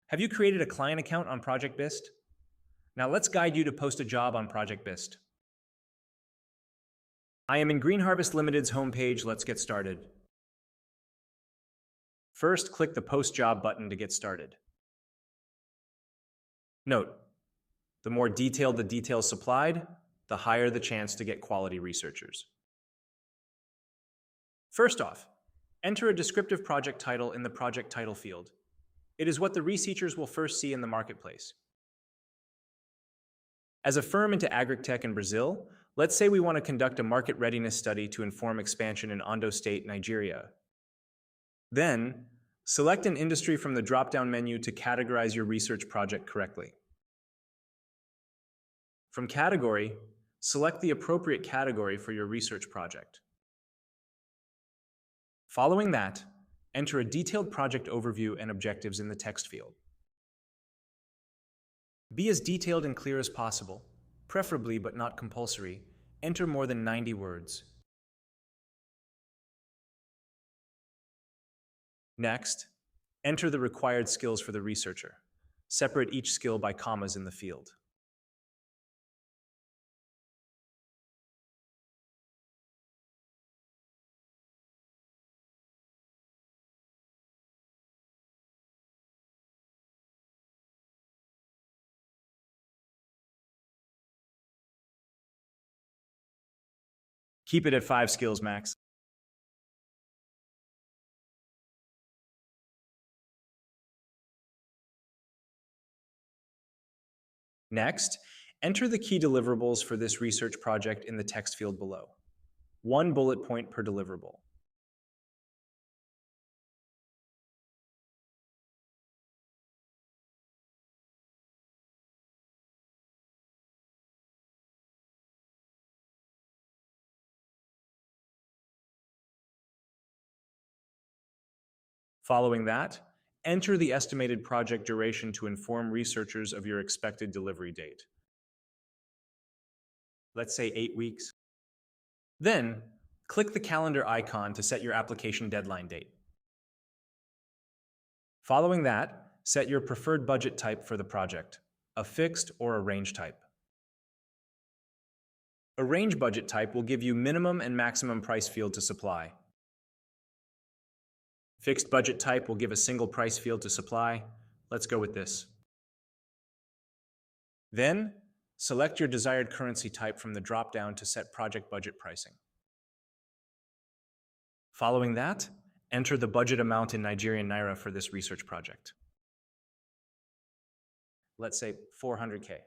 Have you created a client account on ProjectBist? Now let's guide you to post a job on ProjectBist. I am in Green Harvest Limited's homepage. Let's get started. First, click the Post Job button to get started. Note, the more detailed the details supplied, the higher the chance to get quality researchers. First off, enter a descriptive project title in the project title field. It is what the researchers will first see in the marketplace. As a firm into agri-tech in Brazil, let's say we want to conduct a market readiness study to inform expansion in Ondo State, Nigeria. Then, select an industry from the drop-down menu to categorize your research project correctly. From category, select the appropriate category for your research project. Following that, enter a detailed project overview and objectives in the text field. Be as detailed and clear as possible, preferably but not compulsory. Enter more than 90 words. Next, enter the required skills for the researcher. Separate each skill by commas in the field. Keep it at 5 skills max. Next, enter the key deliverables for this research project in the text field below. 1 bullet point per deliverable. Following that, enter the estimated project duration to inform researchers of your expected delivery date. Let's say 8 weeks. Then, click the calendar icon to set your application deadline date. Following that, set your preferred budget type for the project, a fixed or a range type. A range budget type will give you minimum and maximum price field to supply. Fixed budget type will give a single price field to supply. Let's go with this. Then, select your desired currency type from the drop-down to set project budget pricing. Following that, enter the budget amount in Nigerian Naira for this research project. Let's say 400K.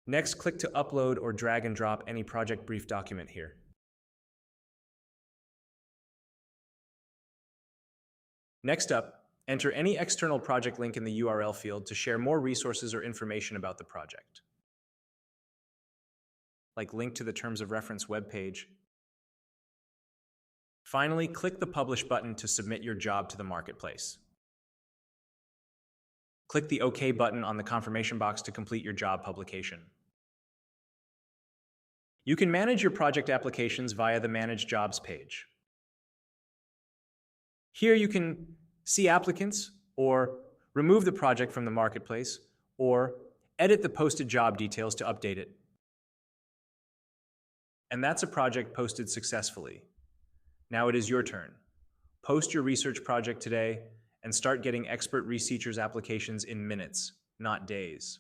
Next, click to upload or drag and drop any project brief document here. Next up, enter any external project link in the URL field to share more resources or information about the project, like link to the Terms of Reference webpage. Finally, click the Publish button to submit your job to the marketplace. Click the OK button on the confirmation box to complete your job publication. You can manage your project applications via the Manage Jobs page. Here you can see applicants, or remove the project from the marketplace, or edit the posted job details to update it. And that's a project posted successfully. Now it is your turn. Post your research project today and start getting expert researchers' applications in minutes, not days.